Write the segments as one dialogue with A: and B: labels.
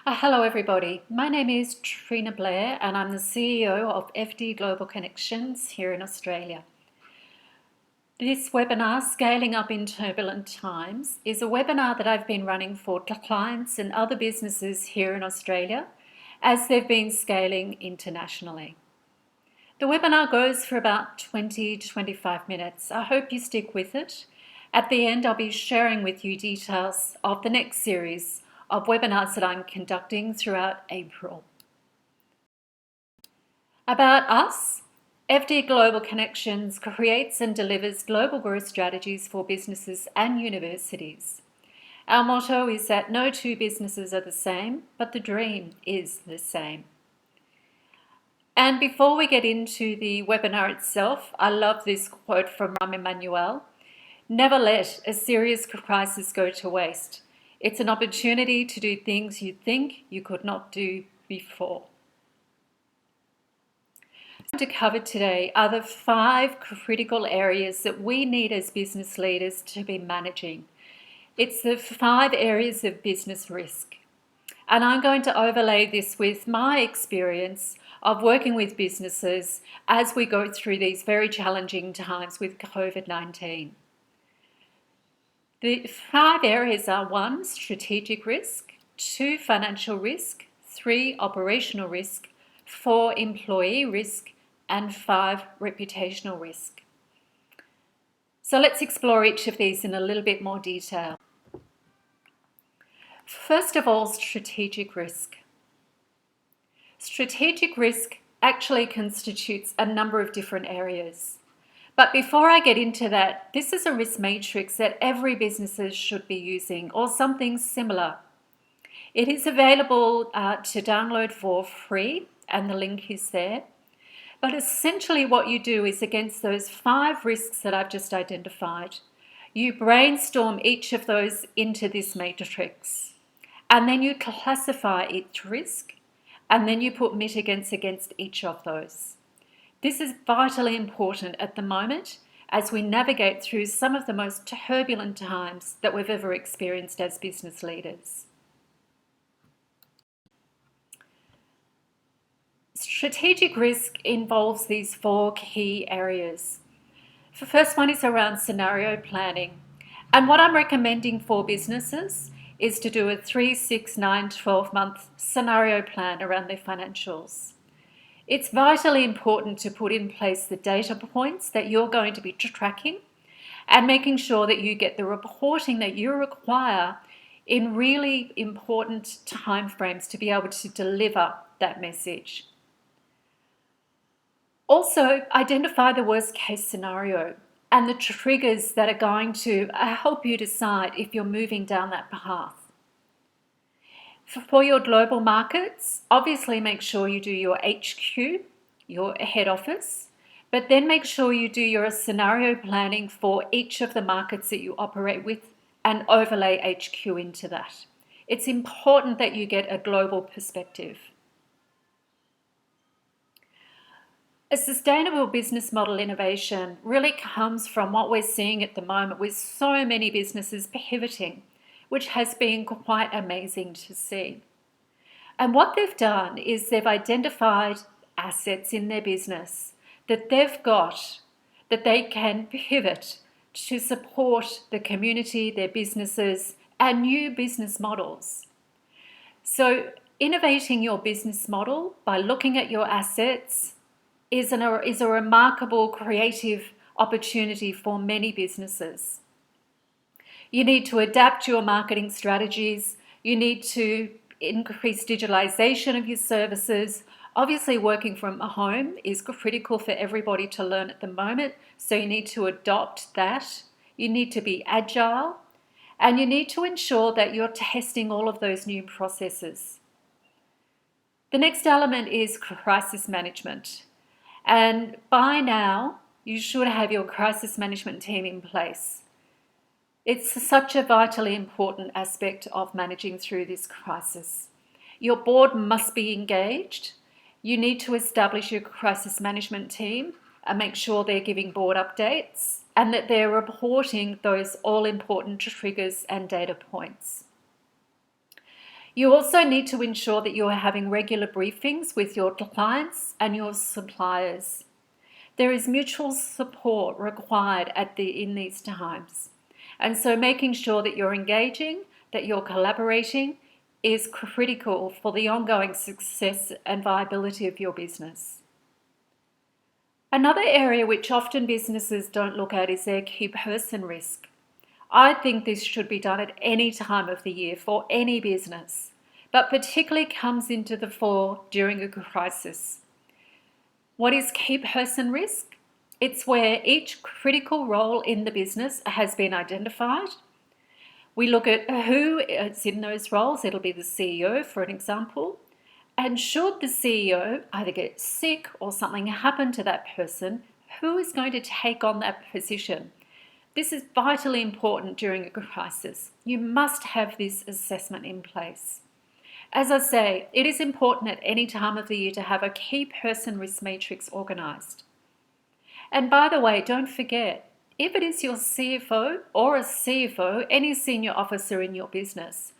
A: Hello everybody, my name is Trina Blair and I'm the CEO of FD Global Connections here in Australia. This webinar, Scaling Up in Turbulent Times, is a webinar that I've been running for clients and other businesses here in Australia as they've been scaling internationally. The webinar goes for about 20 to 25 minutes. I hope you stick with it. At the end, I'll be sharing with you details of the next series of webinars that I'm conducting throughout April. About us, FD Global Connections creates and delivers global growth strategies for businesses and universities. Our motto is that no two businesses are the same, but the dream is the same. And before we get into the webinar itself, I love this quote from Rahm Emanuel: "Never let a serious crisis go to waste. It's an opportunity to do things you think you could not do before." What to cover today are the 5 critical areas that we need as business leaders to be managing. It's the 5 areas of business risk. And I'm going to overlay this with my experience of working with businesses as we go through these very challenging times with COVID-19. The 5 areas are 1, strategic risk, 2, financial risk, 3, operational risk, 4, employee risk, and 5, reputational risk. So let's explore each of these in a little bit more detail. First of all, strategic risk. Strategic risk actually constitutes a number of different areas. But before I get into that, this is a risk matrix that every business should be using, or something similar. It is available to download for free, and the link is there. But essentially what you do is, against those 5 risks that I've just identified, you brainstorm each of those into this matrix. And then you classify each risk, and then you put mitigants against each of those. This is vitally important at the moment as we navigate through some of the most turbulent times that we've ever experienced as business leaders. Strategic risk involves these 4 key areas. The first one is around scenario planning. And what I'm recommending for businesses is to do a 3, 6, 9, 12-month scenario plan around their financials. It's vitally important to put in place the data points that you're going to be tracking and making sure that you get the reporting that you require in really important timeframes to be able to deliver that message. Also, identify the worst case scenario and the triggers that are going to help you decide if you're moving down that path. For your global markets, obviously make sure you do your HQ, your head office, but then make sure you do your scenario planning for each of the markets that you operate with and overlay HQ into that. It's important that you get a global perspective. A sustainable business model innovation really comes from what we're seeing at the moment with so many businesses pivoting, which has been quite amazing to see. And what they've done is they've identified assets in their business that they've got that they can pivot to support the community, their businesses, and new business models. So innovating your business model by looking at your assets is a remarkable creative opportunity for many businesses. You need to adapt your marketing strategies. You need to increase digitalization of your services. Obviously, working from home is critical for everybody to learn at the moment, so you need to adopt that. You need to be agile, and you need to ensure that you're testing all of those new processes. The next element is crisis management. And by now, you should have your crisis management team in place. It's such a vitally important aspect of managing through this crisis. Your board must be engaged. You need to establish your crisis management team and make sure they're giving board updates and that they're reporting those all-important triggers and data points. You also need to ensure that you are having regular briefings with your clients and your suppliers. There is mutual support required in these times. And so making sure that you're engaging, that you're collaborating is critical for the ongoing success and viability of your business. Another area which often businesses don't look at is their key person risk. I think this should be done at any time of the year for any business, but particularly comes into the fore during a crisis. What is key person risk? It's where each critical role in the business has been identified. We look at who is in those roles. It'll be the CEO, for an example. And should the CEO either get sick or something happen to that person, who is going to take on that position? This is vitally important during a crisis. You must have this assessment in place. As I say, it is important at any time of the year to have a key person risk matrix organised. And by the way, don't forget, if it is your CFO or a CFO, any senior officer in your business,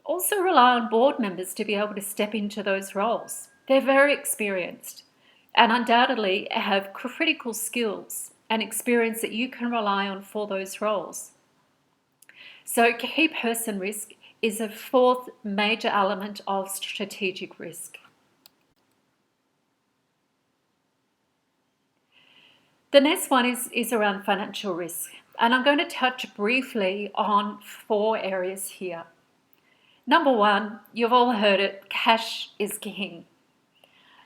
A: also rely on board members to be able to step into those roles. They're very experienced and undoubtedly have critical skills and experience that you can rely on for those roles. So key person risk is a fourth major element of strategic risk. The next one is around financial risk, and I'm going to touch briefly on 4 areas here. Number 1, you've all heard it, cash is king.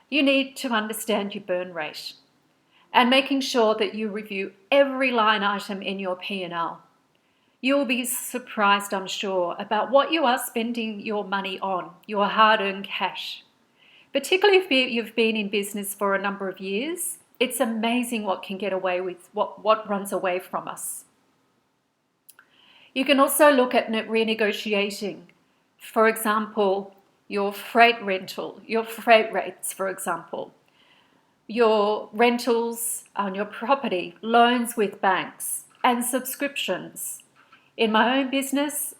A: You need to understand your burn rate and making sure that you review every line item in your P&L. You'll be surprised, I'm sure, about what you are spending your money on, your hard-earned cash. Particularly if you've been in business for a number of years, it's amazing what can get away with, what runs away from us. You can also look at renegotiating. For example, your freight rental, your freight rates, for example, your rentals on your property, loans with banks, and subscriptions. In my own business,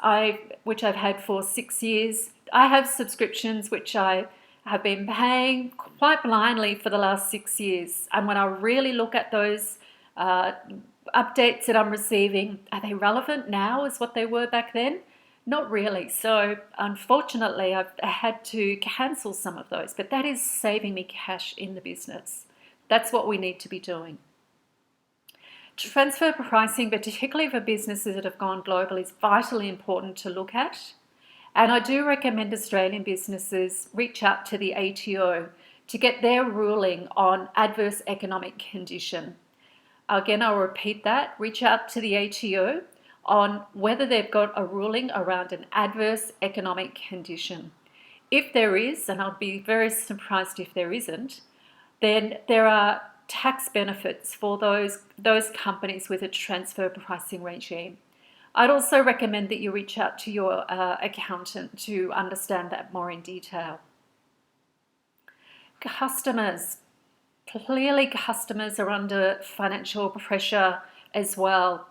A: which I've had for 6 years, I have subscriptions which I have been paying quite blindly for the last 6 years. And when I really look at those updates that I'm receiving, are they relevant now as what they were back then? Not really. So unfortunately, I've had to cancel some of those, but that is saving me cash in the business. That's what we need to be doing. Transfer pricing, particularly for businesses that have gone global, is vitally important to look at. And I do recommend Australian businesses reach out to the ATO to get their ruling on adverse economic condition. Again, I'll repeat that. Reach out to the ATO on whether they've got a ruling around an adverse economic condition. If there is, and I'll be very surprised if there isn't, then there are tax benefits for those companies with a transfer pricing regime. I'd also recommend that you reach out to your accountant to understand that more in detail. Customers. Clearly, customers are under financial pressure as well.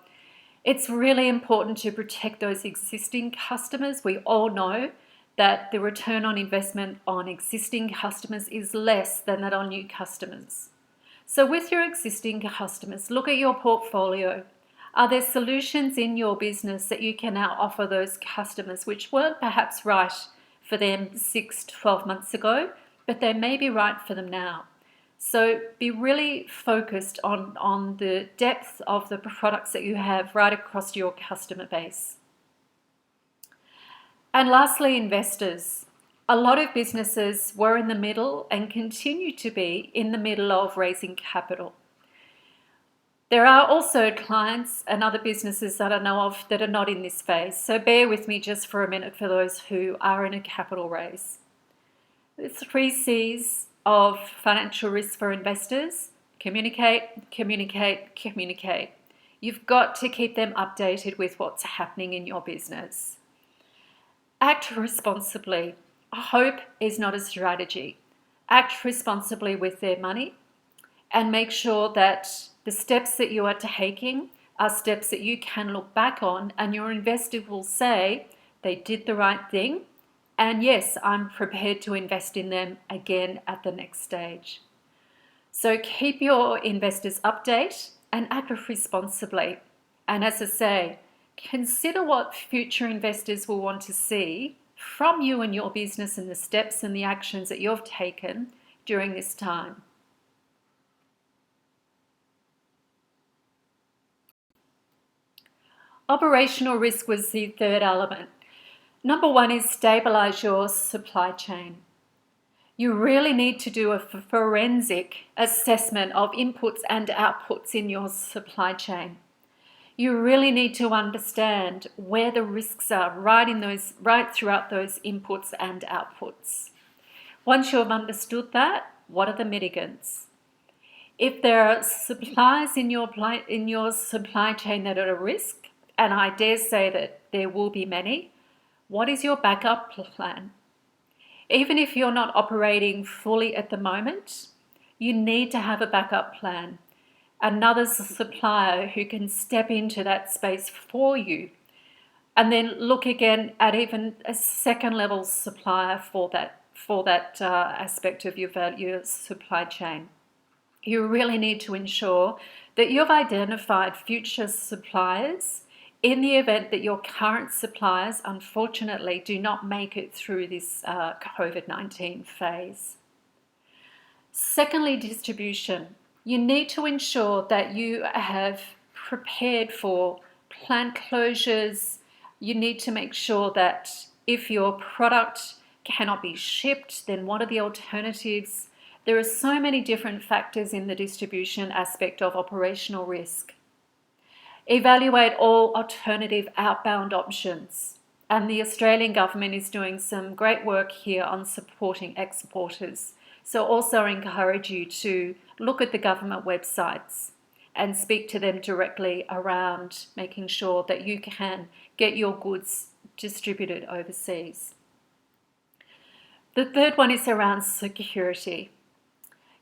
A: It's really important to protect those existing customers. We all know that the return on investment on existing customers is less than that on new customers. So with your existing customers, look at your portfolio. Are there solutions in your business that you can now offer those customers which weren't perhaps right for them 6 to 12 months ago, but they may be right for them now? So be really focused on the depth of the products that you have right across your customer base. And lastly, investors. A lot of businesses were in the middle and continue to be in the middle of raising capital. There are also clients and other businesses that I know of that are not in this phase. So bear with me just for a minute for those who are in a capital raise. The 3 C's of financial risk for investors: communicate, communicate, communicate. You've got to keep them updated with what's happening in your business. Act responsibly. Hope is not a strategy. Act responsibly with their money and make sure that the steps that you are taking are steps that you can look back on and your investor will say they did the right thing And yes, I'm prepared to invest in them again at the next stage. So keep your investors updated and act responsibly. And as I say, consider what future investors will want to see from you and your business and the steps and the actions that you've taken during this time. Operational risk was the third element. Number one is stabilize your supply chain. You really need to do a forensic assessment of inputs and outputs in your supply chain. You really need to understand where the risks are right throughout those inputs and outputs. Once you've understood that, what are the mitigants? If there are suppliers in your supply chain that are at risk, and I dare say that there will be many, what is your backup plan? Even if you're not operating fully at the moment, you need to have a backup plan. Another supplier who can step into that space for you, and then look again at even a second level supplier for that aspect of your supply chain. You really need to ensure that you've identified future suppliers in the event that your current suppliers, unfortunately, do not make it through this COVID-19 phase. Secondly, distribution. You need to ensure that you have prepared for plant closures. You need to make sure that if your product cannot be shipped, then what are the alternatives? There are so many different factors in the distribution aspect of operational risk. Evaluate all alternative outbound options. And the Australian government is doing some great work here on supporting exporters. So also encourage you to look at the government websites and speak to them directly around making sure that you can get your goods distributed overseas. The third one is around security.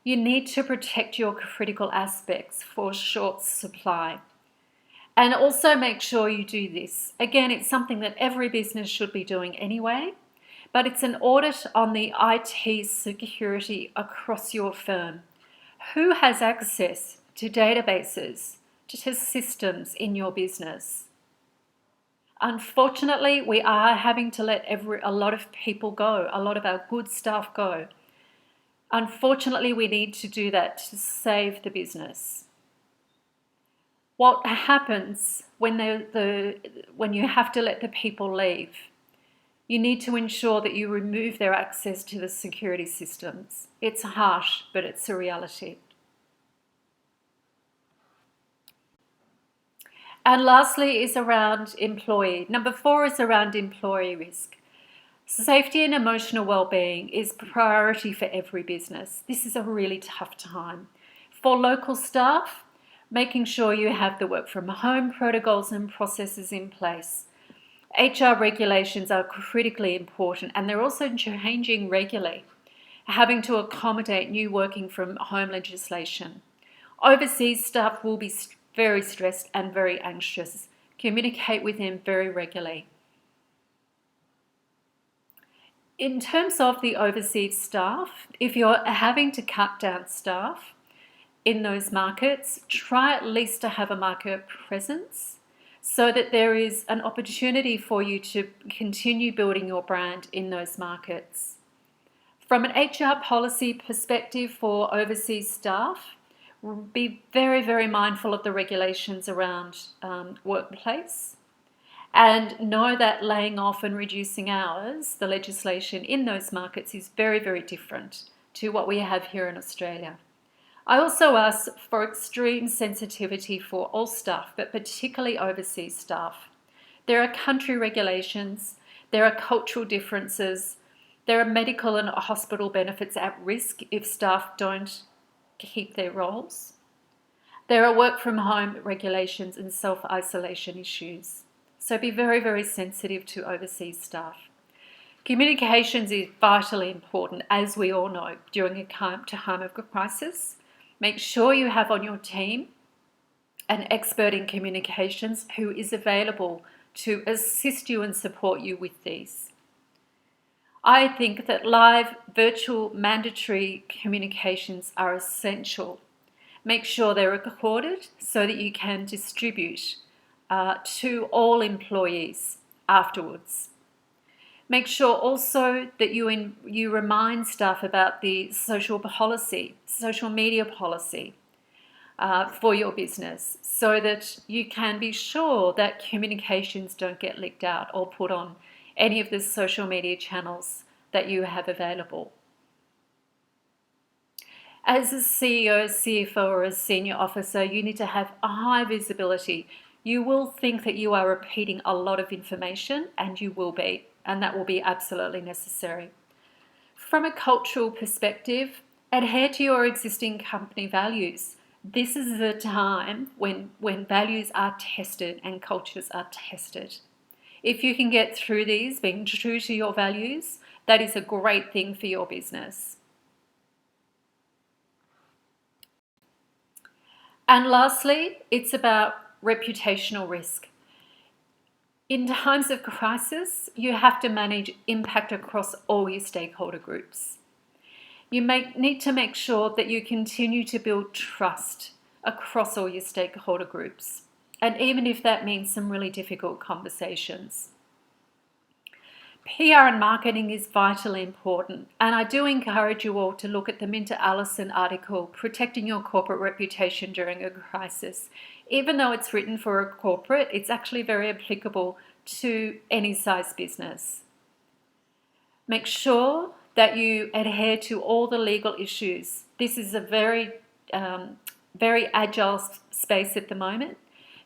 A: You need to protect your critical aspects for short supply. And also make sure you do this. Again, it's something that every business should be doing anyway, but it's an audit on the IT security across your firm. Who has access to databases, to systems in your business? Unfortunately, we are having to let a lot of people go, a lot of our good staff go. Unfortunately, we need to do that to save the business. What happens when you have to let the people leave? You need to ensure that you remove their access to the security systems. It's harsh, but it's a reality. And lastly is around employee. Number 4 is around employee risk. Safety and emotional well-being is priority for every business. This is a really tough time. For local staff, making sure you have the work from home protocols and processes in place. HR regulations are critically important, and they're also changing regularly, having to accommodate new working from home legislation. Overseas staff will be very stressed and very anxious. Communicate with them very regularly. In terms of the overseas staff, if you're having to cut down staff in those markets, try at least to have a market presence so that there is an opportunity for you to continue building your brand in those markets. From an HR policy perspective for overseas staff, be very, very mindful of the regulations around workplace, and know that laying off and reducing hours, the legislation in those markets is very, very different to what we have here in Australia. I also ask for extreme sensitivity for all staff, but particularly overseas staff. There are country regulations, there are cultural differences, there are medical and hospital benefits at risk if staff don't keep their roles. There are work from home regulations and self-isolation issues. So be very, very sensitive to overseas staff. Communications is vitally important, as we all know, during a time of crisis. Make sure you have on your team an expert in communications who is available to assist you and support you with these. I think that live virtual mandatory communications are essential. Make sure they're recorded so that you can distribute to all employees afterwards. Make sure also that you remind staff about the social media policy for your business, so that you can be sure that communications don't get leaked out or put on any of the social media channels that you have available. As a CEO, CFO, or a senior officer, you need to have a high visibility. You will think that you are repeating a lot of information, and you will be, and that will be absolutely necessary. From a cultural perspective, adhere to your existing company values. This is the time when values are tested and cultures are tested. If you can get through these, being true to your values, that is a great thing for your business. And lastly, it's about reputational risk. In times of crisis, you have to manage impact across all your stakeholder groups. You need to make sure that you continue to build trust across all your stakeholder groups, and even if that means some really difficult conversations. PR and marketing is vitally important, and I do encourage you all to look at the Minter Allison article, Protecting Your Corporate Reputation During a Crisis. Even though it's written for a corporate, it's actually very applicable to any size business. Make sure that you adhere to all the legal issues. This is a very agile space at the moment.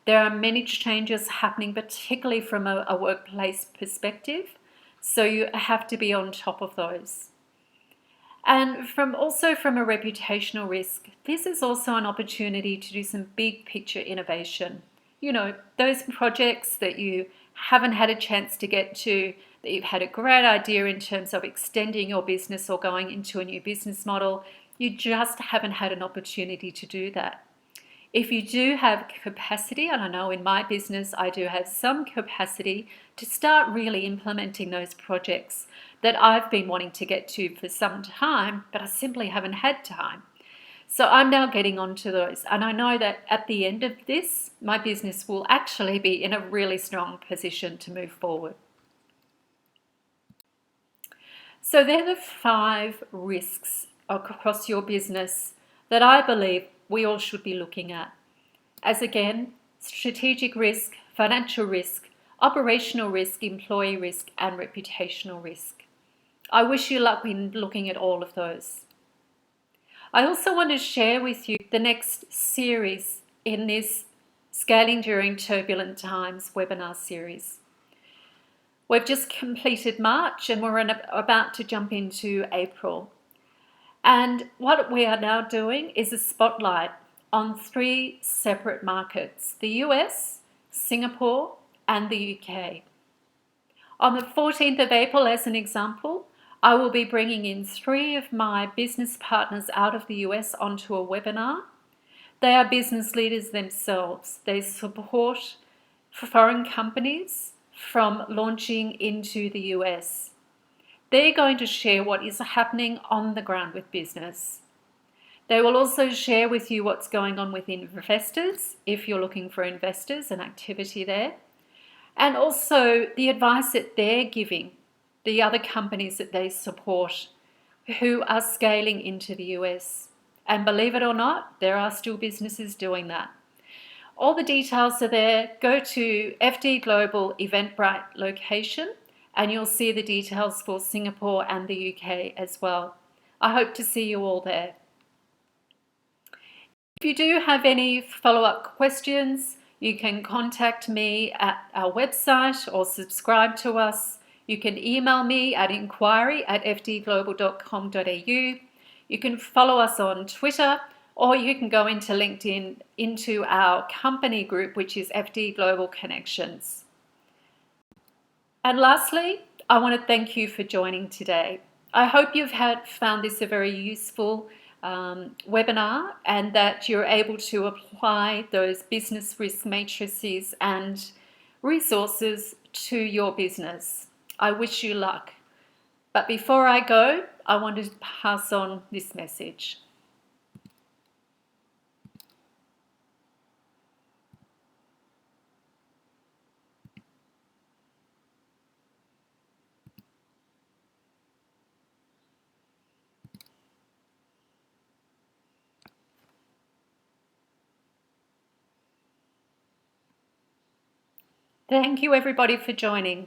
A: There are many changes happening, particularly from a workplace perspective. So you have to be on top of those. And also from a reputational risk, this is also an opportunity to do some big picture innovation. You know, those projects that you haven't had a chance to get to, that you've had a great idea in terms of extending your business or going into a new business model, you just haven't had an opportunity to do that. If you do have capacity, and I know in my business I do have some capacity to start really implementing those projects that I've been wanting to get to for some time, but I simply haven't had time. So I'm now getting onto those, and I know that at the end of this, my business will actually be in a really strong position to move forward. So they're the 5 risks across your business that I believe we all should be looking at. As again, strategic risk, financial risk, operational risk, employee risk, and reputational risk. I wish you luck in looking at all of those. I also want to share with you the next series in this Scaling During Turbulent Times webinar series. We've just completed March and we're about to jump into April. And what we are now doing is a spotlight on 3 separate markets: the US, Singapore, and the UK. On the 14th of April, as an example, I will be bringing in 3 of my business partners out of the US onto a webinar. They are business leaders themselves. They support foreign companies from launching into the US. They're going to share what is happening on the ground with business. They will also share with you what's going on with investors, if you're looking for investors and activity there, and also the advice that they're giving the other companies that they support who are scaling into the US. And believe it or not, there are still businesses doing that. All the details are there. Go to FD Global Eventbrite location and you'll see the details for Singapore and the UK as well. I hope to see you all there. If you do have any follow-up questions, you can contact me at our website or subscribe to us. You can email me at inquiry@fdglobal.com.au. You can follow us on Twitter, or you can go into LinkedIn into our company group, which is FD Global Connections. And lastly, I want to thank you for joining today. I hope you've found this a very useful webinar, and that you're able to apply those business risk matrices and resources to your business. I wish you luck. But before I go, I wanted to pass on this message. Thank you everybody for joining.